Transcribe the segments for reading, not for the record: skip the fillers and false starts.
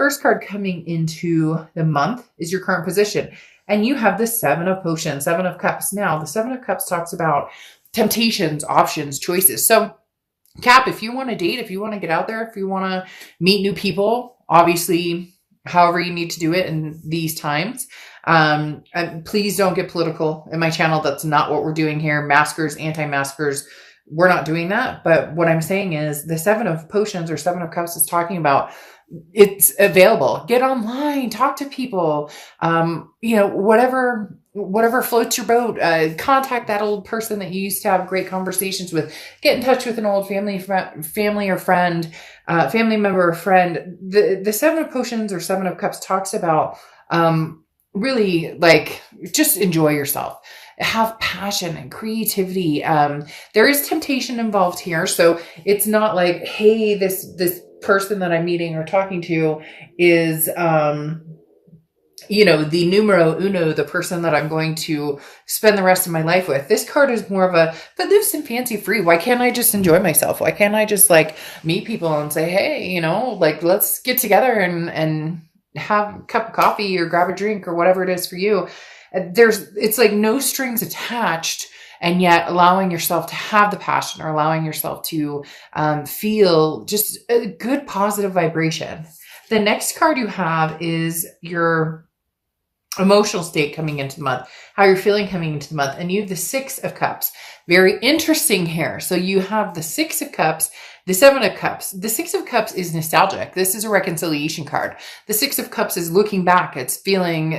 first card coming into the month is your current position. And you have the Seven of Potions, Seven of Cups. Now, the Seven of Cups talks about temptations, options, choices. So, Cap, if you want to date, if you want to get out there, if you want to meet new people, obviously, however you need to do it in these times. And please don't get political in my channel. That's not what we're doing here. Maskers, anti-maskers, we're not doing that. But what I'm saying is the Seven of Potions or Seven of Cups is talking about it's available. Get online, talk to people, whatever floats your boat, contact that old person that you used to have great conversations with, get in touch with an old family or friend, family member or friend. The Seven of Potions or Seven of Cups talks about, really like just enjoy yourself, have passion and creativity. There is temptation involved here. So it's not like, hey, this person that I'm meeting or talking to is, the numero uno, the person that I'm going to spend the rest of my life with. This card is more of a, but loose and fancy free. Why can't I just enjoy myself? Why can't I just like meet people and say, hey, let's get together and have a cup of coffee or grab a drink or whatever it is for you. It's like no strings attached, and yet allowing yourself to have the passion or allowing yourself to feel just a good positive vibration. The next card you have is your emotional state coming into the month, how you're feeling coming into the month. And you have the Six of Cups. Very interesting here. So you have the Six of Cups, the Seven of Cups. The Six of Cups is nostalgic. This is a reconciliation card. The Six of Cups is looking back. It's feeling,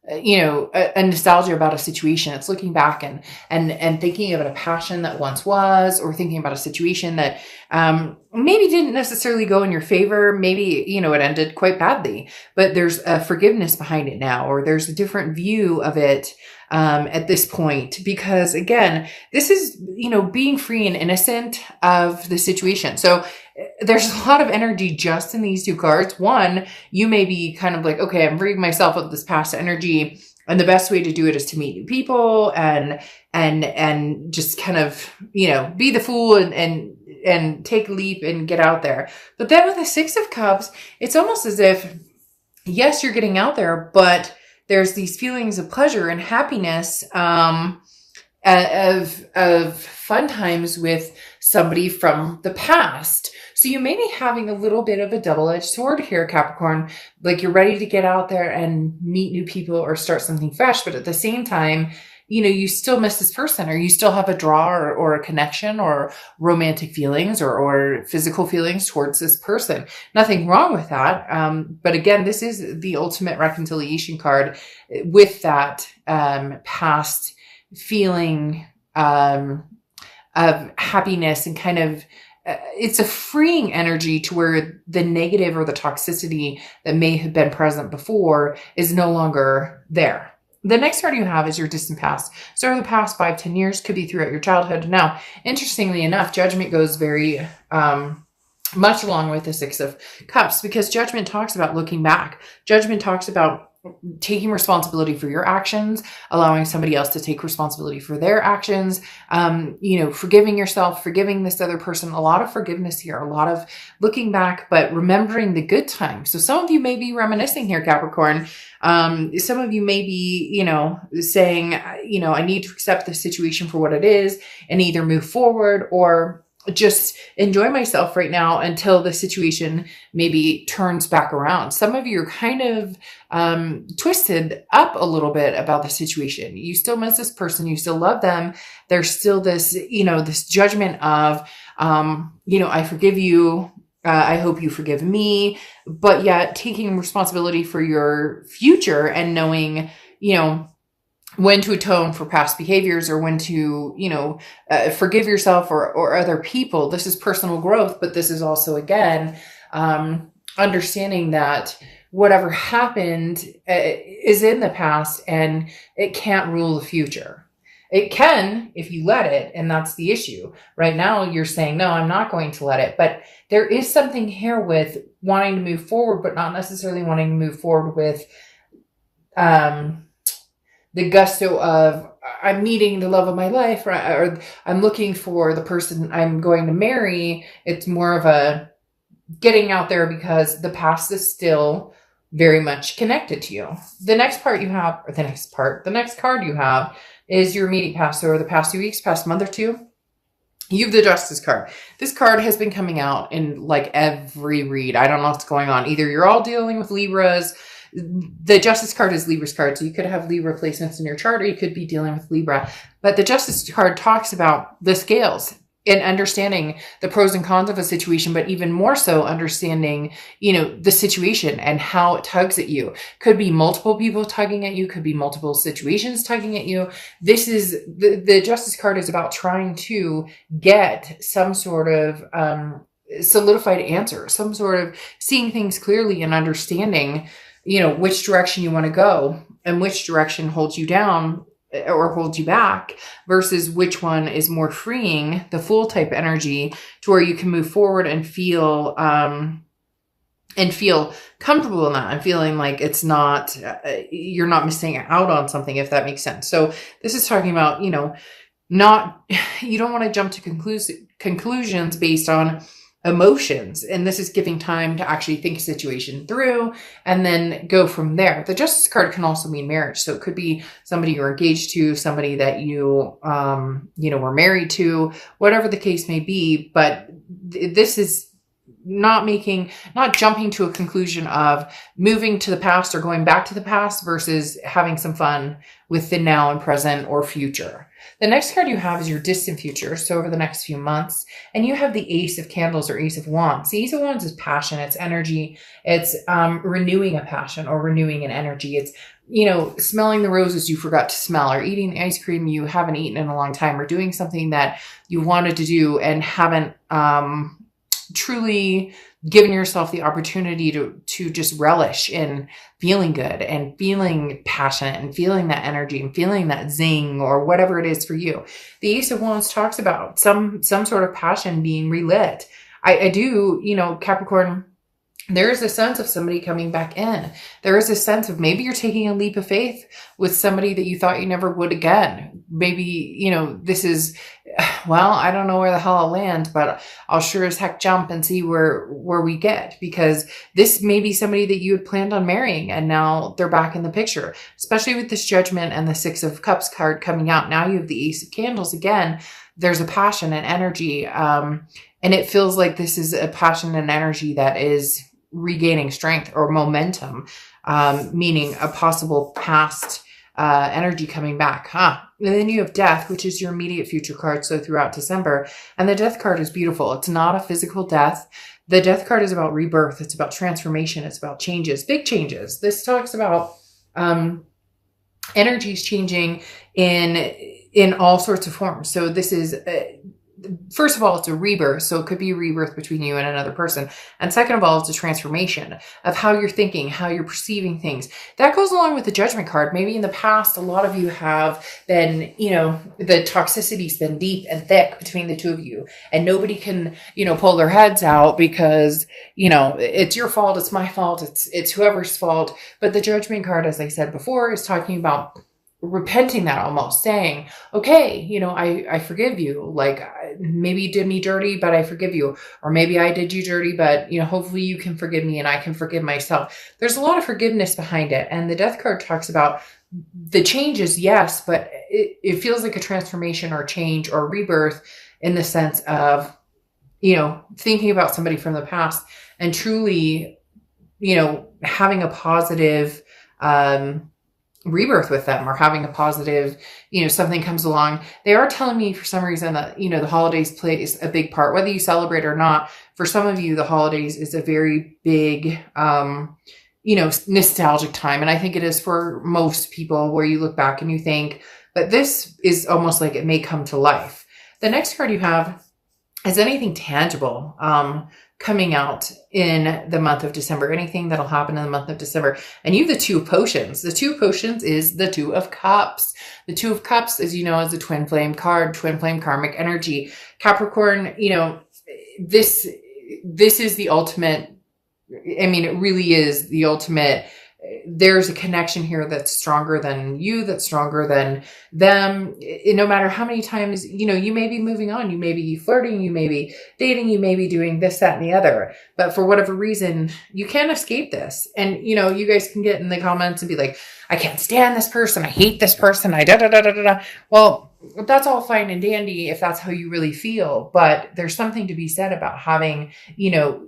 a nostalgia about a situation. It's looking back and thinking about a passion that once was, or thinking about a situation that maybe didn't necessarily go in your favor. Maybe, it ended quite badly, but there's a forgiveness behind it now, or there's a different view of it at this point, because again, this is, being free and innocent of the situation. So there's a lot of energy just in these two cards. One, you may be kind of like, okay, I'm freeing myself of this past energy, and the best way to do it is to meet new people and just kind of, be the fool and take a leap and get out there. But then with the Six of Cups, it's almost as if, yes, you're getting out there, but there's these feelings of pleasure and happiness, of fun times with somebody from the past. So you may be having a little bit of a double-edged sword here, Capricorn. Like you're ready to get out there and meet new people or start something fresh. But at the same time, you still miss this person, or you still have a draw or a connection or romantic feelings or physical feelings towards this person. Nothing wrong with that. But again, this is the ultimate reconciliation card with that past feeling of happiness, and kind of it's a freeing energy to where the negative or the toxicity that may have been present before is no longer there. The next card you have is your distant past. So over the past 5-10 years, could be throughout your childhood. Now, interestingly enough, Judgment goes very much along with the Six of Cups, because Judgment talks about looking back. Judgment talks about taking responsibility for your actions, allowing somebody else to take responsibility for their actions, forgiving yourself, forgiving this other person. A lot of forgiveness here, a lot of looking back, but remembering the good times. So some of you may be reminiscing here, Capricorn. Some of you may be, saying, I need to accept the situation for what it is and either move forward or just enjoy myself right now until the situation maybe turns back around. Some of you are kind of twisted up a little bit about the situation. You still miss this person. You still love them. There's still this, this judgment of, I forgive you. I hope you forgive me. But yet taking responsibility for your future and knowing, when to atone for past behaviors, or when to, forgive yourself or other people. This is personal growth, but this is also, again, understanding that whatever happened is in the past and it can't rule the future. It can if you let it, and that's the issue. Right now, you're saying, no, I'm not going to let it. But there is something here with wanting to move forward, but not necessarily wanting to move forward with the gusto of, I'm meeting the love of my life, or I'm looking for the person I'm going to marry. It's more of a, getting out there because the past is still very much connected to you. The next card you have is your immediate past, or the past 2 weeks, past month or two. You have the Justice card. This card has been coming out in like every read. I don't know what's going on. Either you're all dealing with Libras. The Justice card is Libra's card. So you could have Libra placements in your chart, or you could be dealing with Libra. But the Justice card talks about the scales and understanding the pros and cons of a situation, but even more so understanding, the situation and how it tugs at you. Could be multiple people tugging at you, could be multiple situations tugging at you. This is the Justice card is about trying to get some sort of solidified answer, some sort of seeing things clearly and understanding, which direction you want to go and which direction holds you down or holds you back, versus which one is more freeing, the Fool type energy, to where you can move forward and feel comfortable in that, and feeling like it's not, you're not missing out on something, if that makes sense. So this is talking about, you don't want to jump to conclusions based on emotions. And this is giving time to actually think a situation through and then go from there. The Justice card can also mean marriage. So it could be somebody you're engaged to, somebody that you, were married to, whatever the case may be. But this is not jumping to a conclusion of moving to the past or going back to the past, versus having some fun with the now and present or future. The next card you have is your distant future, so over the next few months. And you have the Ace of Candles or Ace of Wands. The Ace of Wands is passion, it's energy, it's renewing a passion or renewing an energy. It's, smelling the roses you forgot to smell, or eating the ice cream you haven't eaten in a long time, or doing something that you wanted to do and haven't truly given yourself the opportunity to just relish in feeling good and feeling passionate and feeling that energy and feeling that zing, or whatever it is for you. The Ace of Wands talks about some sort of passion being relit. I do, Capricorn, there is a sense of somebody coming back in. There is a sense of maybe you're taking a leap of faith with somebody that you thought you never would again. Maybe, this is, well, I don't know where the hell I'll land, but I'll sure as heck jump and see where we get, because this may be somebody that you had planned on marrying and now they're back in the picture, especially with this Judgment and the Six of Cups card coming out. Now you have the Ace of Candles again. There's a passion and energy. And it feels like this is a passion and energy that is regaining strength or momentum, meaning a possible past energy coming back. And then you have Death, which is your immediate future card. So throughout December, and the Death card is beautiful. It's not a physical death. The Death card is about rebirth. It's about transformation. It's about changes, big changes. This talks about energies changing in all sorts of forms. So this is first of all, it's a rebirth. So it could be a rebirth between you and another person. And second of all, it's a transformation of how you're thinking, how you're perceiving things. That goes along with the Judgment card. Maybe in the past, a lot of you have been, the toxicity's been deep and thick between the two of you. And nobody can, pull their heads out because, it's your fault. It's my fault. It's whoever's fault. But the Judgment card, as I said before, is talking about repenting, that almost saying, okay, I forgive you. Like maybe you did me dirty, but I forgive you. Or maybe I did you dirty, but hopefully you can forgive me and I can forgive myself. There's a lot of forgiveness behind it. And the Death card talks about the changes, yes, but it feels like a transformation or change or rebirth in the sense of, thinking about somebody from the past and truly, having a positive, rebirth with them, or having a positive, something comes along. They are telling me for some reason that, the holidays plays a big part, whether you celebrate or not. For some of you, the holidays is a very big, nostalgic time. And I think it is for most people, where you look back and you think, but this is almost like it may come to life. The next card you have is anything tangible, coming out in the month of December, anything that'll happen in the month of December. And you have the Two of Potions. The Two of Potions is the Two of Cups. The Two of Cups, as you know, is a twin flame card, twin flame karmic energy. Capricorn, this is the ultimate. I mean, it really is the ultimate there's a connection here that's stronger than you, that's stronger than them. No matter how many times, you may be moving on, you may be flirting, you may be dating, you may be doing this, that, and the other. But for whatever reason, you can't escape this. And, you guys can get in the comments and be like, I can't stand this person. I hate this person. I da da da da da da. Well, that's all fine and dandy if that's how you really feel. But there's something to be said about having,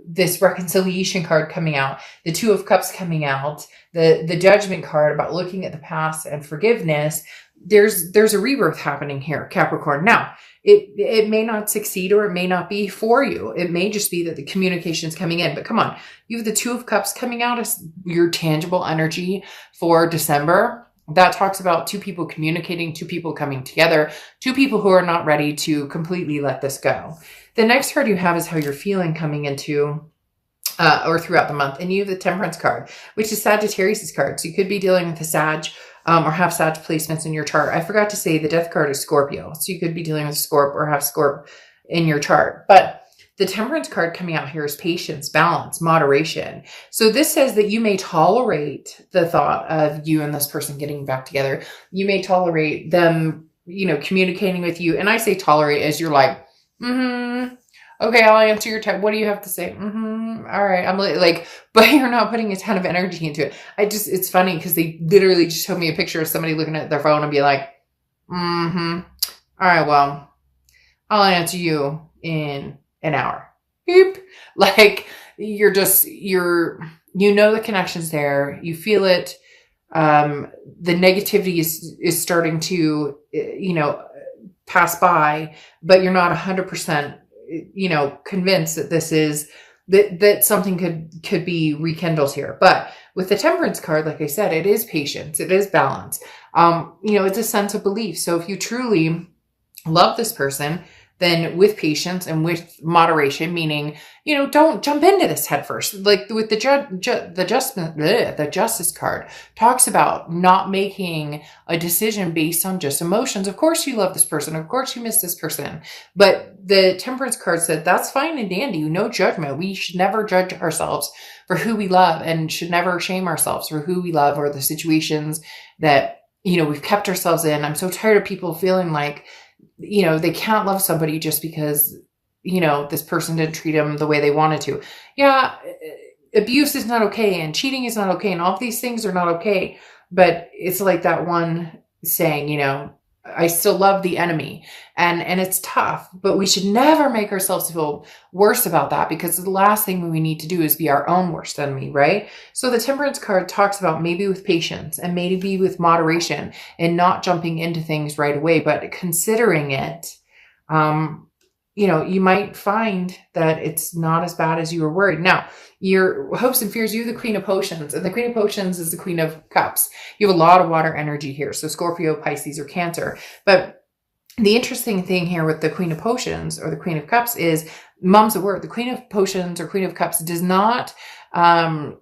this reconciliation card coming out, the Two of Cups coming out, the Judgment card about looking at the past and forgiveness. There's a rebirth happening here, Capricorn. Now, it may not succeed, or it may not be for you. It may just be that the communication is coming in. But come on, you have the Two of Cups coming out as your tangible energy for December. That talks about two people communicating, two people coming together, two people who are not ready to completely let this go. The next card you have is how you're feeling coming into or throughout the month. And you have the Temperance card, which is Sagittarius' card. So you could be dealing with a Sag or have Sag placements in your chart. I forgot to say the Death card is Scorpio. So you could be dealing with Scorp or have Scorp in your chart. But the Temperance card coming out here is patience, balance, moderation. So this says that you may tolerate the thought of you and this person getting back together. You may tolerate them, communicating with you. And I say tolerate as you're like, okay, I'll answer your text. What do you have to say? All right. I'm like, but you're not putting a ton of energy into it. It's funny because they literally just showed me a picture of somebody looking at their phone and be like, all right, well, I'll answer you in an hour. Beep. Like the connection's there. You feel it. The negativity is starting to, pass by, but you're not 100%, convinced that this is, that something could be rekindled here. But with the Temperance card, like I said, it is patience. It is balance. It's a sense of belief. So if you truly love this person, then with patience and with moderation, meaning, don't jump into this head first. Like with the Justice card talks about not making a decision based on just emotions. Of course you love this person. Of course you miss this person. But the Temperance card said that's fine and dandy. No judgment. We should never judge ourselves for who we love, and should never shame ourselves for who we love or the situations that, we've kept ourselves in. I'm so tired of people feeling like, they can't love somebody just because, this person didn't treat them the way they wanted to. Yeah, abuse is not okay, and cheating is not okay, and all of these things are not okay. But it's like that one saying, I still love the enemy, and it's tough, but we should never make ourselves feel worse about that, because the last thing we need to do is be our own worst enemy, right? So the Temperance card talks about maybe with patience and maybe with moderation and not jumping into things right away, but considering it. You might find that it's not as bad as you were worried. Now, your hopes and fears, you have the Queen of Potions, and the Queen of Potions is the Queen of Cups. You have a lot of water energy here. So Scorpio, Pisces, or Cancer. But the interesting thing here with the Queen of Potions or the Queen of Cups is mom's a word. The Queen of Potions or Queen of Cups does not,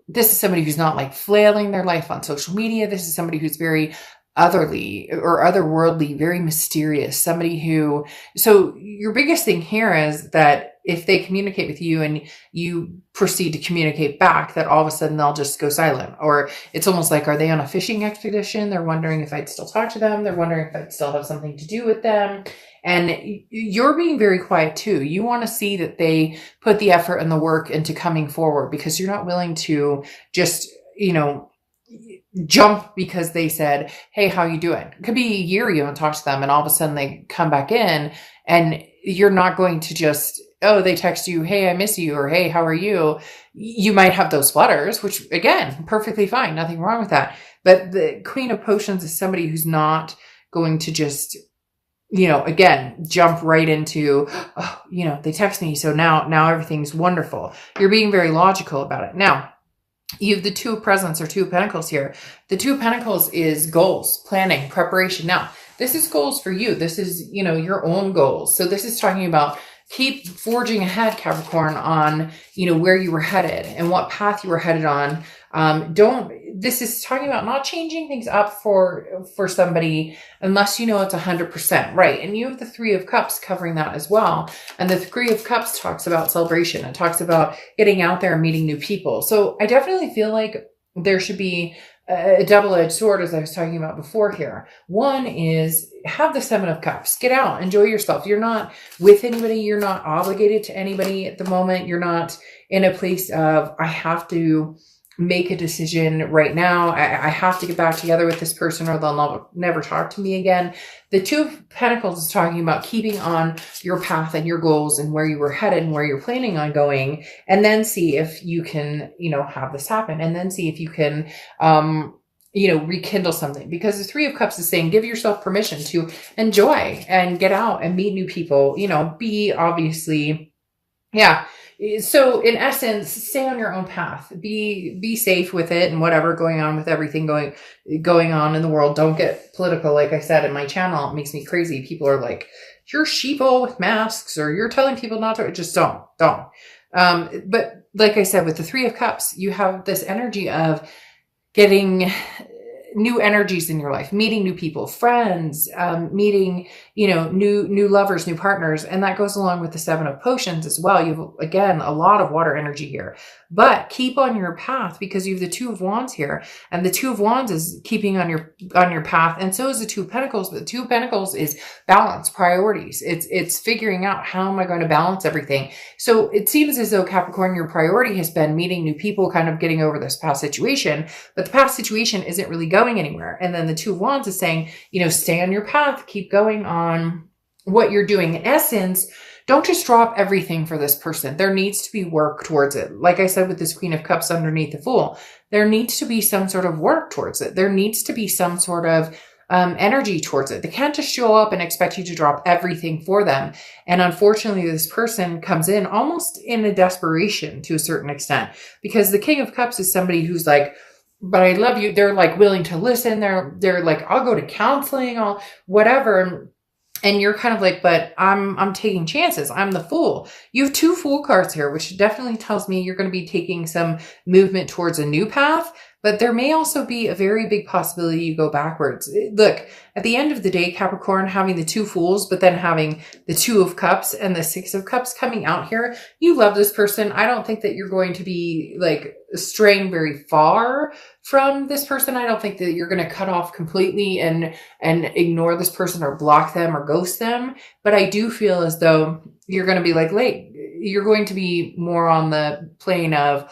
this is somebody who's not like flailing their life on social media. This is somebody who's very otherly or otherworldly, very mysterious, somebody who, so your biggest thing here is that if they communicate with you and you proceed to communicate back, that all of a sudden they'll just go silent. Or it's almost like, are they on a fishing expedition? They're wondering if I'd still talk to them. They're wondering if I'd still have something to do with them. And you're being very quiet too. You want to see that they put the effort and the work into coming forward, because you're not willing to just, jump because they said, hey, how you doing? It could be a year you haven't talked to them, and all of a sudden they come back in, and you're not going to just, oh, they text you, hey, I miss you, or hey, how are you? You might have those flutters, which again, perfectly fine. Nothing wrong with that. But the Queen of Potions is somebody who's not going to just, again, jump right into, oh, they text me, so now everything's wonderful. You're being very logical about it. Now, you have the Two of Presents or Two of Pentacles here. The Two of Pentacles is goals, planning, preparation. Now, this is goals for you. This is, your own goals. So this is talking about keep forging ahead, Capricorn, on, where you were headed and what path you were headed on. This is talking about not changing things up for somebody unless it's 100% right. And you have the Three of Cups covering that as well. And the Three of Cups talks about celebration. It talks about getting out there and meeting new people. So I definitely feel like there should be a double-edged sword, as I was talking about before here. One is have the Seven of Cups. Get out, enjoy yourself. You're not with anybody. You're not obligated to anybody at the moment. You're not in a place of, I have to make a decision right now. I have to get back together with this person or they'll never talk to me again. The Two of Pentacles is talking about keeping on your path and your goals and where you were headed and where you're planning on going, and then see if you can, have this happen, and then see if you can, rekindle something. Because the Three of Cups is saying, give yourself permission to enjoy and get out and meet new people, be obviously, yeah. So in essence, stay on your own path, be safe with it and whatever going on with everything going on in the world. Don't get political. Like I said in my channel, it makes me crazy. People are like, you're sheeple with masks, or you're telling people not to. Just don't. But like I said, with the Three of Cups, you have this energy of getting new energies in your life, meeting new people, friends, meeting, new lovers, new partners. And that goes along with the Seven of Potions as well. You have, again, a lot of water energy here, but keep on your path, because you have the Two of Wands here, and the Two of Wands is keeping on your path. And so is the Two of Pentacles, but the Two of Pentacles is balance, priorities. It's figuring out, how am I going to balance everything? So it seems as though, Capricorn, your priority has been meeting new people, kind of getting over this past situation, but the past situation isn't really going anywhere. And then the Two of Wands is saying, stay on your path, keep going on what you're doing. In essence, don't just drop everything for this person. There needs to be work towards it. Like I said, with this Queen of Cups underneath the Fool, there needs to be some sort of work towards it. There needs to be some sort of energy towards it. They can't just show up and expect you to drop everything for them. And unfortunately, this person comes in almost in a desperation to a certain extent, because the King of Cups is somebody who's like, but I love you. They're like willing to listen. They're like, I'll go to counseling, I'll whatever. And you're kind of like, but I'm taking chances. I'm the Fool. You have two Fool cards here, which definitely tells me you're going to be taking some movement towards a new path, but there may also be a very big possibility you go backwards. Look, at the end of the day, Capricorn, having the two Fools, but then having the Two of Cups and the Six of Cups coming out here, you love this person. I don't think that you're going to be like straying very far from this person. I don't think that you're going to cut off completely and ignore this person or block them or ghost them. But I do feel as though you're going to be like, you're going to be more on the plane of,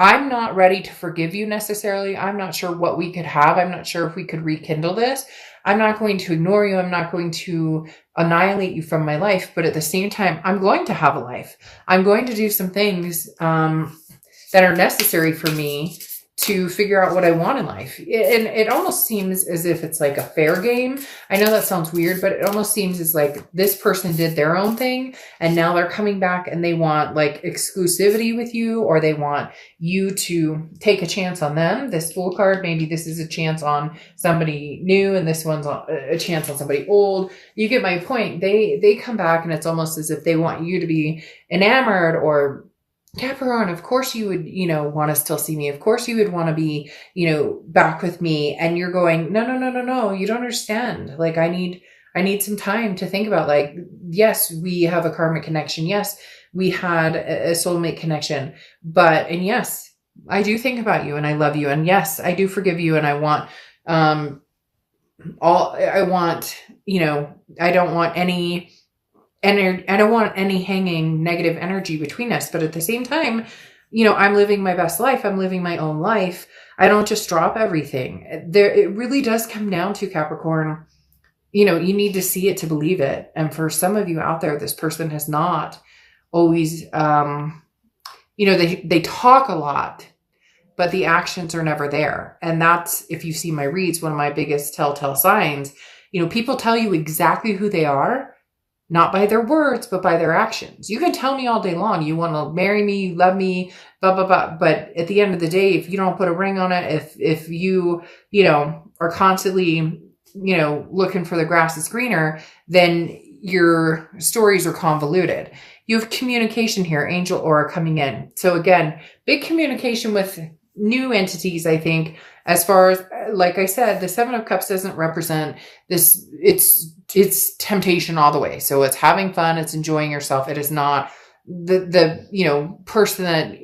I'm not ready to forgive you necessarily. I'm not sure what we could have. I'm not sure if we could rekindle this. I'm not going to ignore you. I'm not going to annihilate you from my life. But at the same time, I'm going to have a life. I'm going to do some things that are necessary for me to figure out what I want in life. And it almost seems as if it's like a fair game. I know that sounds weird, but it almost seems as like this person did their own thing and now they're coming back and they want like exclusivity with you, or they want you to take a chance on them. This Fool card, maybe this is a chance on somebody new and this one's a chance on somebody old. You get my point. They come back and it's almost as if they want you to be enamored, or Capricorn, of course you would, want to still see me. Of course you would want to be, back with me. And you're going, no. You don't understand. Like, I need some time to think about, like, yes, we have a karmic connection. Yes, we had a soulmate connection, and yes, I do think about you and I love you. And yes, I do forgive you. And I want, I don't want any I don't want any hanging negative energy between us. But at the same time, I'm living my best life. I'm living my own life. I don't just drop everything. It really does come down to, Capricorn, you need to see it to believe it. And for some of you out there, this person has not always, they talk a lot, but the actions are never there. And that's, if you see my reads, one of my biggest telltale signs. People tell you exactly who they are, not by their words, but by their actions. You can tell me all day long, you want to marry me, you love me, blah, blah, blah. But at the end of the day, if you don't put a ring on it, if you, are constantly, looking for the grass is greener, then your stories are convoluted. You have communication here, angel aura coming in. So again, big communication with new entities, I think, as far as, like I said, the Seven of Cups doesn't represent this. It's temptation all the way. So it's having fun. It's enjoying yourself. It is not the person that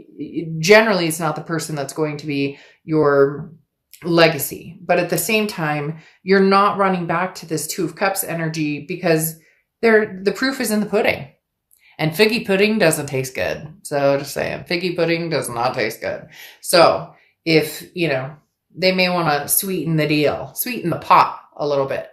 generally it's not the person that's going to be your legacy. But at the same time, you're not running back to this Two of Cups energy because the proof is in the pudding. And figgy pudding doesn't taste good. So just saying, figgy pudding does not taste good. So if, they may want to sweeten the deal, sweeten the pot a little bit.